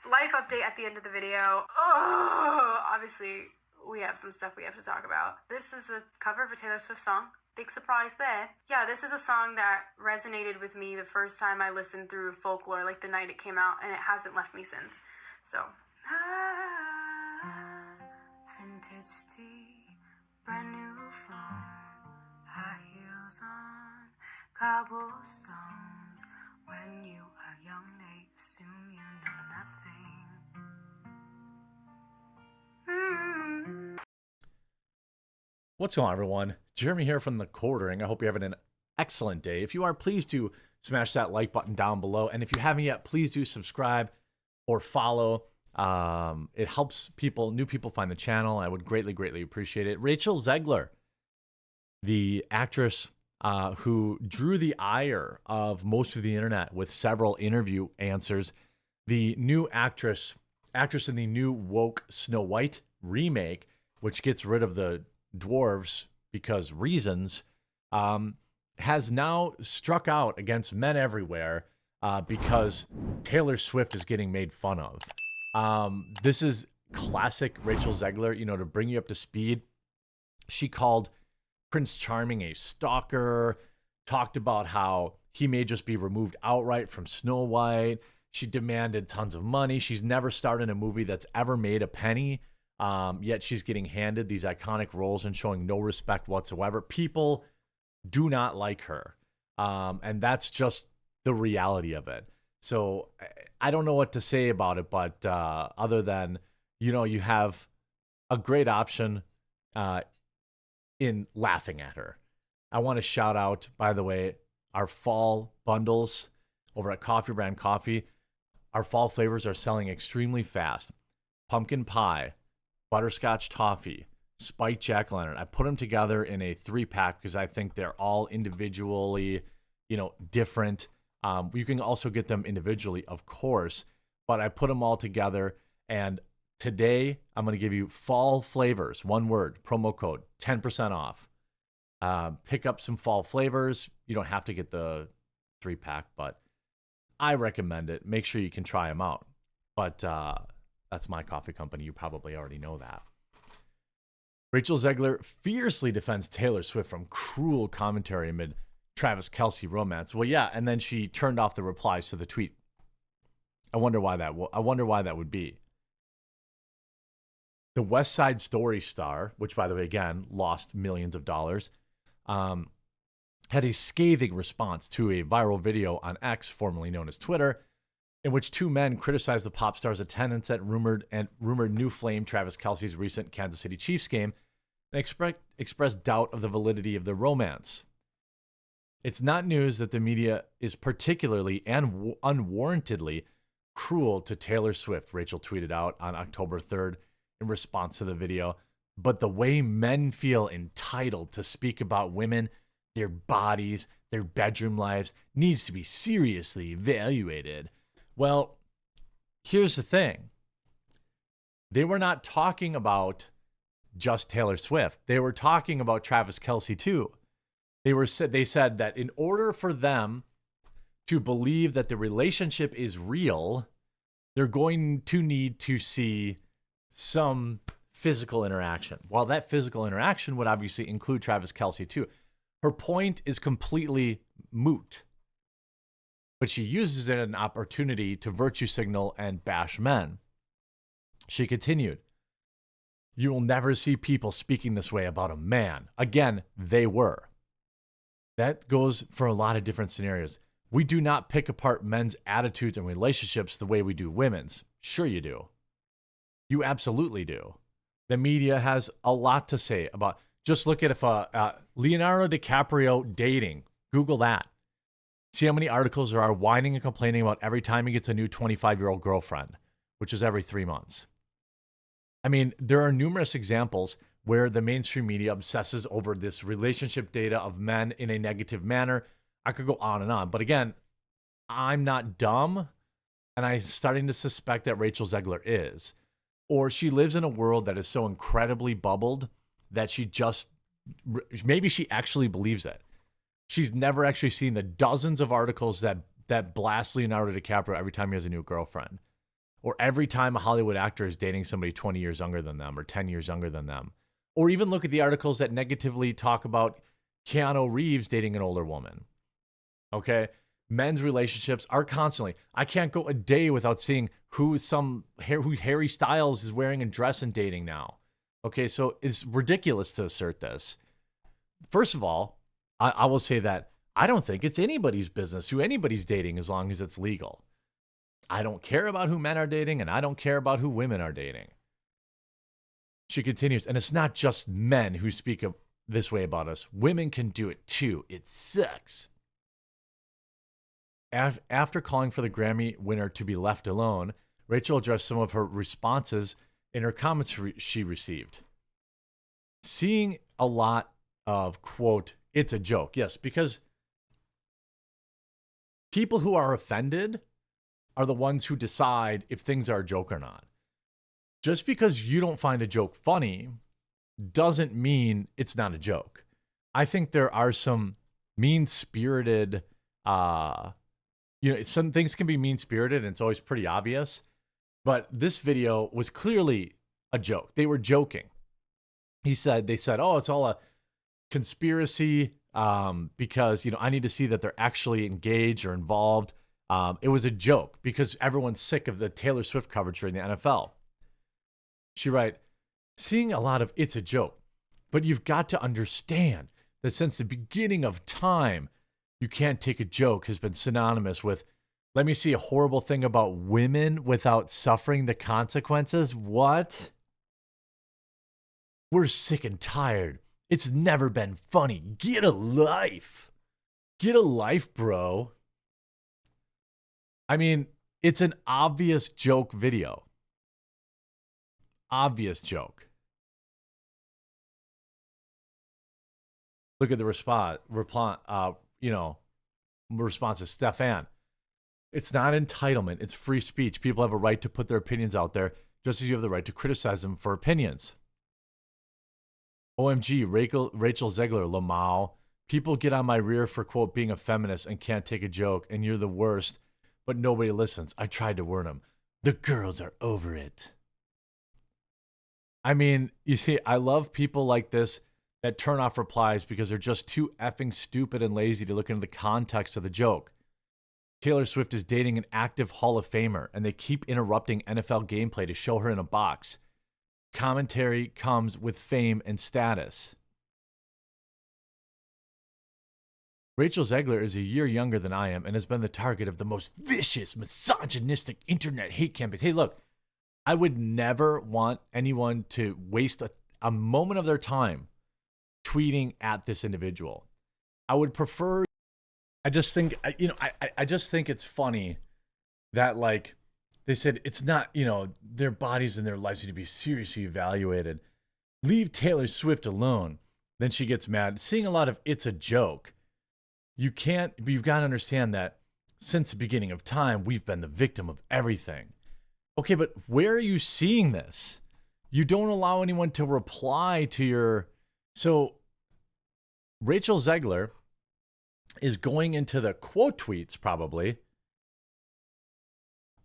life update at the end of the video. Oh, obviously, we have some stuff we have to talk about. This is a cover of a Taylor Swift song. Big surprise there. Yeah, this is a song that resonated with me the first time I listened through Folklore, like the night it came out, and it hasn't left me since. So, vintage tea, brand new phone, high heels on, cobblestones. When you are young, they assume you know nothing. What's going on, everyone? Jeremy here from The Quartering. I hope you're having an excellent day. If you are, please do smash that like button down below. And if you haven't yet, please do subscribe or follow. It helps new people find the channel. I would greatly appreciate it. Rachel Zegler, the actress who drew the ire of most of the internet with several interview answers, the new actress in the new woke Snow White remake, which gets rid of the dwarves because reasons, has now struck out against men everywhere because Taylor Swift is getting made fun of. This is classic Rachel Zegler, to bring you up to speed. She called Prince Charming a stalker, talked about how he may just be removed outright from Snow White. She demanded tons of money. She's never starred in a movie that's ever made a penny. Yet she's getting handed these iconic roles and showing no respect whatsoever. People do not like her. And that's just the reality of it. So I don't know what to say about it, but other than, you have a great option in laughing at her. I want to shout out, by the way, our fall bundles over at Coffee Brand Coffee. Our fall flavors are selling extremely fast. Pumpkin pie, butterscotch toffee, spiked jack-o'-lantern. I put them together in a 3-pack because I think they're all individually, different. You can also get them individually, of course, but I put them all together. And today I'm going to give you fall flavors, one word, promo code, 10% off. Pick up some fall flavors. You don't have to get the 3-pack, but I recommend it. Make sure you can try them out. But that's my coffee company. You probably already know that. Rachel Zegler fiercely defends Taylor Swift from cruel commentary amid Travis Kelce romance. Well, yeah, and then she turned off the replies to the tweet. I wonder why that would be. The West Side Story star, which, by the way, again, lost millions of dollars, had a scathing response to a viral video on X, formerly known as Twitter, in which two men criticized the pop star's attendance at rumored new flame Travis Kelce's recent Kansas City Chiefs game and expressed doubt of the validity of their romance. It's not news that the media is particularly and unwarrantedly cruel to Taylor Swift, Rachel tweeted out on October 3rd in response to the video. But the way men feel entitled to speak about women, their bodies, their bedroom lives, needs to be seriously evaluated. Well, here's the thing. They were not talking about just Taylor Swift. They were talking about Travis Kelce too. They said that in order for them to believe that the relationship is real, they're going to need to see some physical interaction. While that physical interaction would obviously include Travis Kelce too. Her point is completely moot. But she uses it as an opportunity to virtue signal and bash men. She continued, "You will never see people speaking this way about a man." Again, they were. That goes for a lot of different scenarios. We do not pick apart men's attitudes and relationships the way we do women's. Sure you do. You absolutely do. The media has a lot to say about, just look at if Leonardo DiCaprio dating. Google that. See how many articles there are whining and complaining about every time he gets a new 25-year-old girlfriend, which is every 3 months. I mean, there are numerous examples where the mainstream media obsesses over this relationship data of men in a negative manner. I could go on and on. But again, I'm not dumb, and I'm starting to suspect that Rachel Zegler is. Or she lives in a world that is so incredibly bubbled that maybe she actually believes it. She's never actually seen the dozens of articles that blast Leonardo DiCaprio every time he has a new girlfriend. or every time a Hollywood actor is dating somebody 20 years younger than them or 10 years younger than them. Or even look at the articles that negatively talk about Keanu Reeves dating an older woman. Okay? Men's relationships are constantly. I can't go a day without seeing who Harry Styles is wearing a dress and dating now. Okay, so it's ridiculous to assert this. First of all, I will say that I don't think it's anybody's business who anybody's dating as long as it's legal. I don't care about who men are dating, and I don't care about who women are dating. She continues, and it's not just men who speak this way about us. Women can do it too. It sucks. After calling for the Grammy winner to be left alone, Rachel addressed some of her responses in her comments she received. Seeing a lot of, quote, it's a joke. Yes, because people who are offended are the ones who decide if things are a joke or not. Just because you don't find a joke funny doesn't mean it's not a joke. I think there are some mean-spirited, some things can be mean-spirited and it's always pretty obvious. But this video was clearly a joke. They were joking. They said, oh, it's all a conspiracy because, I need to see that they're actually engaged or involved. It was a joke because everyone's sick of the Taylor Swift coverage during the NFL. She wrote, seeing a lot of it's a joke, but you've got to understand that since the beginning of time, you can't take a joke has been synonymous with, let me see a horrible thing about women without suffering the consequences. What? We're sick and tired. It's never been funny. Get a life. Get a life, bro. I mean, it's an obvious joke video. Obvious joke. Look at the response to Stefan. It's not entitlement. It's free speech. People have a right to put their opinions out there, just as you have the right to criticize them for opinions. OMG, Rachel Zegler, Lamau. People get on my rear for, quote, being a feminist and can't take a joke, and you're the worst, but nobody listens. I tried to warn them. The girls are over it. I mean, you see, I love people like this that turn off replies because they're just too effing stupid and lazy to look into the context of the joke. Taylor Swift is dating an active Hall of Famer, and they keep interrupting NFL gameplay to show her in a box. Commentary comes with fame and status. Rachel Zegler is a year younger than I am and has been the target of the most vicious, misogynistic internet hate campaigns. Hey, look, I would never want anyone to waste a moment of their time tweeting at this individual. I would prefer. I just think it's funny that, like, they said it's not, their bodies and their lives need to be seriously evaluated. Leave Taylor Swift alone. Then she gets mad. Seeing a lot of it's a joke. You've got to understand that since the beginning of time, we've been the victim of everything. Okay, but where are you seeing this? You don't allow anyone to reply to your. So Rachel Zegler is going into the quote tweets probably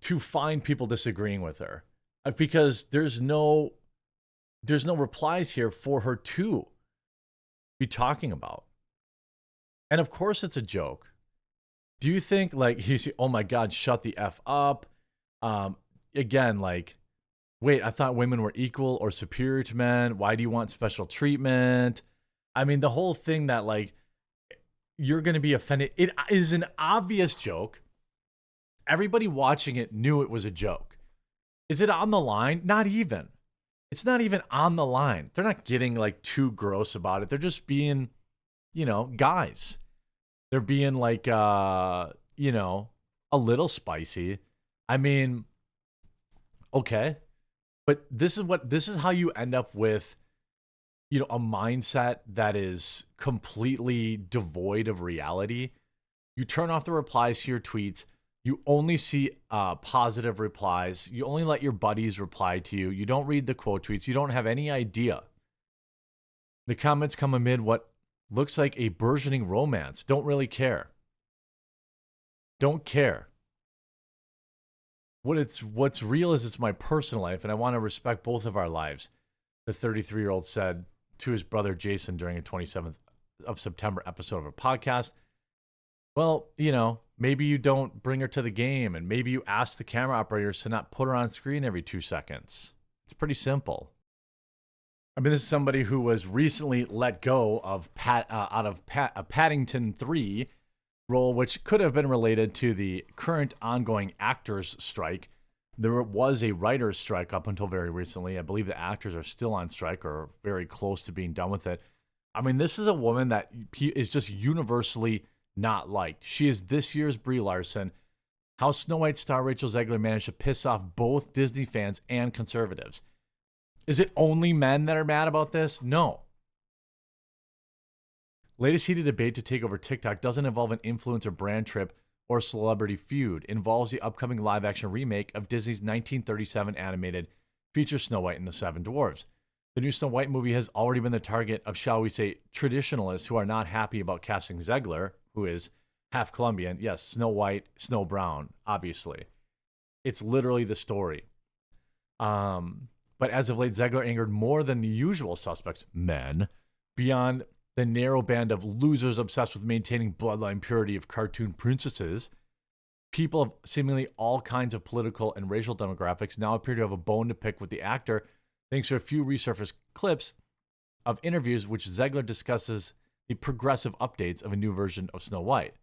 to find people disagreeing with her, because there's no replies here for her to be talking about. And of course it's a joke. Do you think, like, you see, oh my God, shut the F up? Again, like, wait, I thought women were equal or superior to men. Why do you want special treatment? I mean, the whole thing that, like, you're going to be offended. It is an obvious joke. Everybody watching it knew it was a joke. Is it on the line? Not even. It's not even on the line. They're not getting, like, too gross about it. They're just being, guys. They're being, like, a little spicy. I mean, okay. But this is how you end up with, a mindset that is completely devoid of reality. You turn off the replies to your tweets. You only see positive replies. You only let your buddies reply to you. You don't read the quote tweets. You don't have any idea. The comments come amid what looks like a burgeoning romance. Don't really care. Don't care. what's real is it's my personal life, and I want to respect both of our lives. The 33-year-old said to his brother Jason during a 27th of September episode of a podcast. Well, maybe you don't bring her to the game, and maybe you ask the camera operators to not put her on screen every 2 seconds. It's pretty simple. I mean, this is somebody who was recently let go of a Paddington 3 role, which could have been related to the current ongoing actors strike. There was a writer's strike up until very recently. I believe the actors are still on strike or very close to being done with it. I mean, this is a woman that is just universally not liked. She is this year's Brie Larson. How Snow White star Rachel Zegler managed to piss off both Disney fans and conservatives. Is it only men that are mad about this? No. Latest heated debate to take over TikTok doesn't involve an influencer brand trip or celebrity feud. It involves the upcoming live-action remake of Disney's 1937 animated feature Snow White and the Seven Dwarfs. The new Snow White movie has already been the target of, shall we say, traditionalists who are not happy about casting Zegler, who is half Colombian. Yes, Snow White, Snow Brown, obviously. It's literally the story. But as of late, Zegler angered more than the usual suspects, men, beyond the narrow band of losers obsessed with maintaining bloodline purity of cartoon princesses. People of seemingly all kinds of political and racial demographics now appear to have a bone to pick with the actor, thanks to a few resurfaced clips of interviews which Zegler discusses the progressive updates of a new version of Snow White.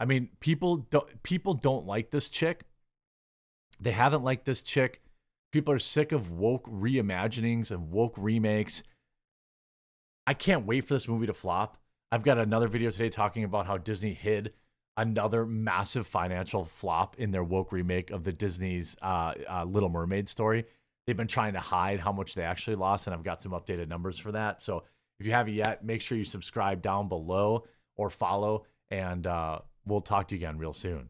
I mean, people don't like this chick. They haven't liked this chick. People are sick of woke reimaginings and woke remakes. I can't wait for this movie to flop. I've got another video today talking about how Disney hid another massive financial flop in their woke remake of the Disney's Little Mermaid story. They've been trying to hide how much they actually lost, and I've got some updated numbers for that. So if you haven't yet, make sure you subscribe down below or follow, and we'll talk to you again real soon.